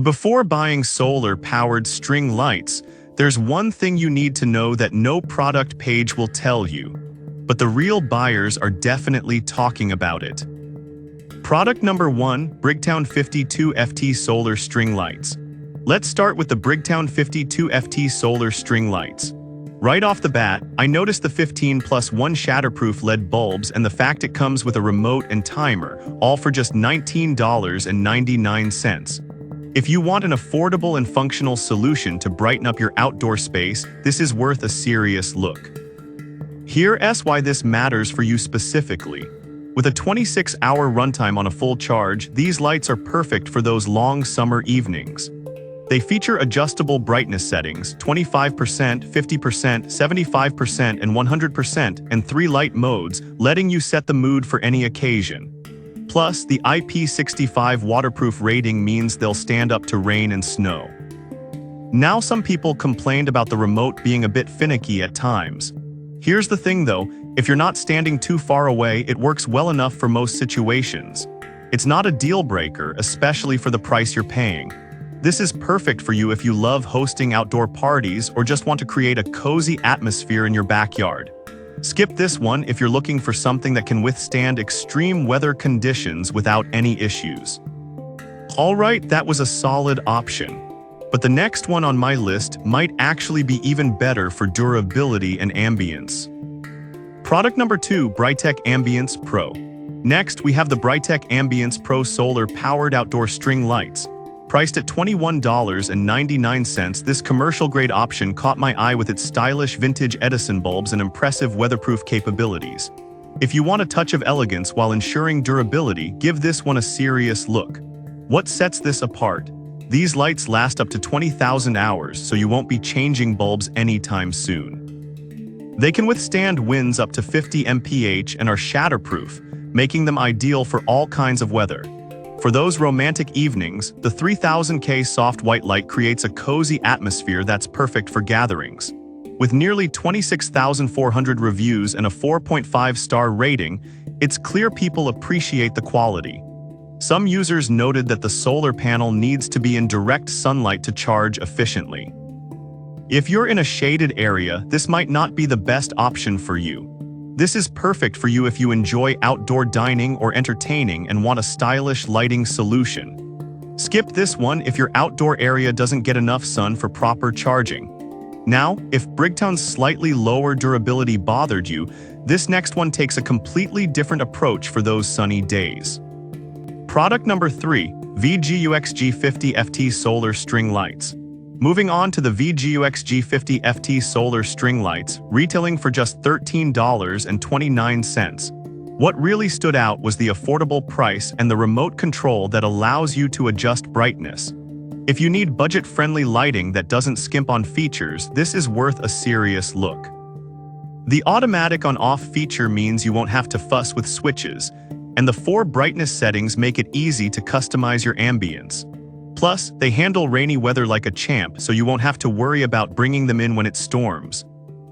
Before buying solar-powered string lights, there's one thing you need to know that no product page will tell you. But the real buyers are definitely talking about it. Product number 1, Brightest 52FT Solar String Lights. Let's start with the Brightest 52FT Solar String Lights. Right off the bat, I noticed the 15+1 shatterproof LED bulbs and the fact it comes with a remote and timer, all for just $19.99. If you want an affordable and functional solution to brighten up your outdoor space, this is worth a serious look. Here's why this matters for you specifically. With a 26-hour runtime on a full charge, these lights are perfect for those long summer evenings. They feature adjustable brightness settings, 25%, 50%, 75%, and 100%, and 3 light modes, letting you set the mood for any occasion. Plus, the IP65 waterproof rating means they'll stand up to rain and snow. Now, some people complained about the remote being a bit finicky at times. Here's the thing though, if you're not standing too far away, it works well enough for most situations. It's not a deal breaker, especially for the price you're paying. This is perfect for you if you love hosting outdoor parties or just want to create a cozy atmosphere in your backyard. Skip this one if you're looking for something that can withstand extreme weather conditions without any issues. Alright, that was a solid option. But the next one on my list might actually be even better for durability and ambience. Product number 2, Brightest Ambience Pro. Next, we have the Brightest Ambience Pro Solar Powered Outdoor String Lights. Priced at $21.99, this commercial-grade option caught my eye with its stylish vintage Edison bulbs and impressive weatherproof capabilities. If you want a touch of elegance while ensuring durability, give this one a serious look. What sets this apart? These lights last up to 20,000 hours, so you won't be changing bulbs anytime soon. They can withstand winds up to 50 mph and are shatterproof, making them ideal for all kinds of weather. For those romantic evenings, the 3000K soft white light creates a cozy atmosphere that's perfect for gatherings. With nearly 26,400 reviews and a 4.5-star rating, it's clear people appreciate the quality. Some users noted that the solar panel needs to be in direct sunlight to charge efficiently. If you're in a shaded area, this might not be the best option for you. This is perfect for you if you enjoy outdoor dining or entertaining and want a stylish lighting solution. Skip this one if your outdoor area doesn't get enough sun for proper charging. Now, if Brightest's slightly lower durability bothered you, this next one takes a completely different approach for those sunny days. Product number 3, VGUX G50FT Solar String Lights. Moving on to the VGUX G50FT Solar String Lights, retailing for just $13.29. What really stood out was the affordable price and the remote control that allows you to adjust brightness. If you need budget-friendly lighting that doesn't skimp on features, this is worth a serious look. The automatic on-off feature means you won't have to fuss with switches, and the 4 brightness settings make it easy to customize your ambience. Plus, they handle rainy weather like a champ, so you won't have to worry about bringing them in when it storms.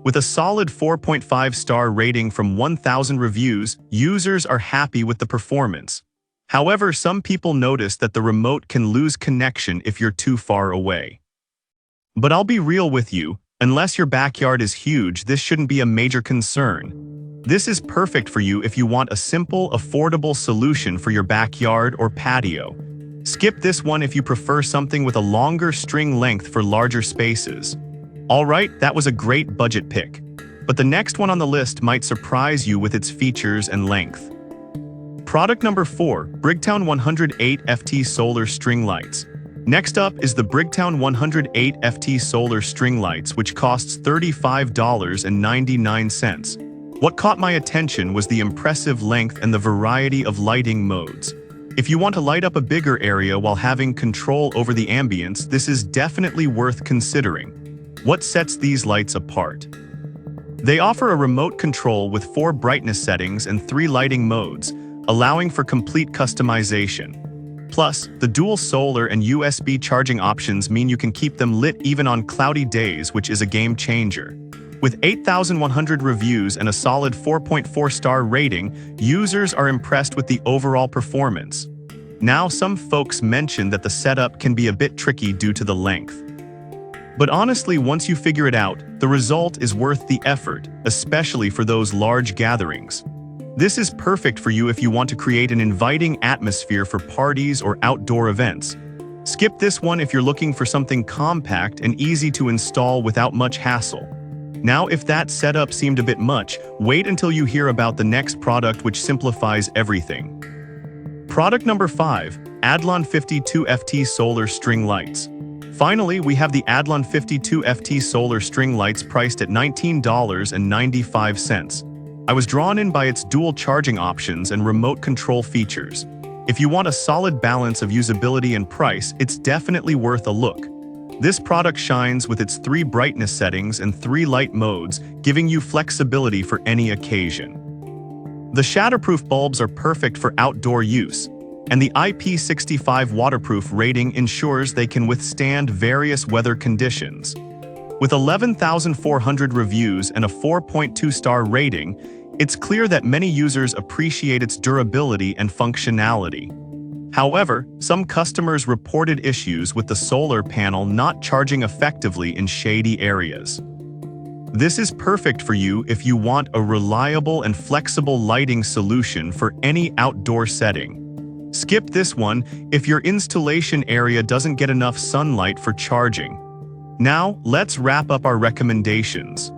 With a solid 4.5-star rating from 1,000 reviews, users are happy with the performance. However, some people notice that the remote can lose connection if you're too far away. But I'll be real with you, unless your backyard is huge, this shouldn't be a major concern. This is perfect for you if you want a simple, affordable solution for your backyard or patio. Skip this one if you prefer something with a longer string length for larger spaces. Alright, that was a great budget pick. But the next one on the list might surprise you with its features and length. Product number 4, Brightest 108FT Solar String Lights. Next up is the Brightest 108FT Solar String Lights, which costs $35.99. What caught my attention was the impressive length and the variety of lighting modes. If you want to light up a bigger area while having control over the ambience, this is definitely worth considering. What sets these lights apart? They offer a remote control with 4 brightness settings and 3 lighting modes, allowing for complete customization. Plus, the dual solar and USB charging options mean you can keep them lit even on cloudy days, which is a game changer. With 8,100 reviews and a solid 4.4-star rating, users are impressed with the overall performance. Now, some folks mention that the setup can be a bit tricky due to the length. But honestly, once you figure it out, the result is worth the effort, especially for those large gatherings. This is perfect for you if you want to create an inviting atmosphere for parties or outdoor events. Skip this one if you're looking for something compact and easy to install without much hassle. Now, if that setup seemed a bit much, wait until you hear about the next product which simplifies everything. Product number 5, Adlon 52FT Solar String Lights. Finally, we have the Adlon 52FT Solar String Lights priced at $19.95. I was drawn in by its dual charging options and remote control features. If you want a solid balance of usability and price, it's definitely worth a look. This product shines with its 3 brightness settings and 3 light modes, giving you flexibility for any occasion. The shatterproof bulbs are perfect for outdoor use, and the IP65 waterproof rating ensures they can withstand various weather conditions. With 11,400 reviews and a 4.2-star rating, it's clear that many users appreciate its durability and functionality. However, some customers reported issues with the solar panel not charging effectively in shady areas. This is perfect for you if you want a reliable and flexible lighting solution for any outdoor setting. Skip this one if your installation area doesn't get enough sunlight for charging. Now, let's wrap up our recommendations.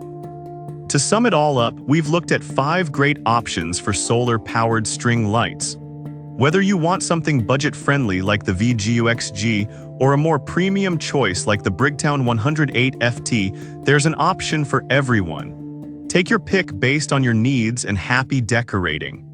To sum it all up, we've looked at 5 great options for solar-powered string lights. Whether you want something budget-friendly like the VGUXG or a more premium choice like the Brightest 108FT, there's an option for everyone. Take your pick based on your needs and happy decorating.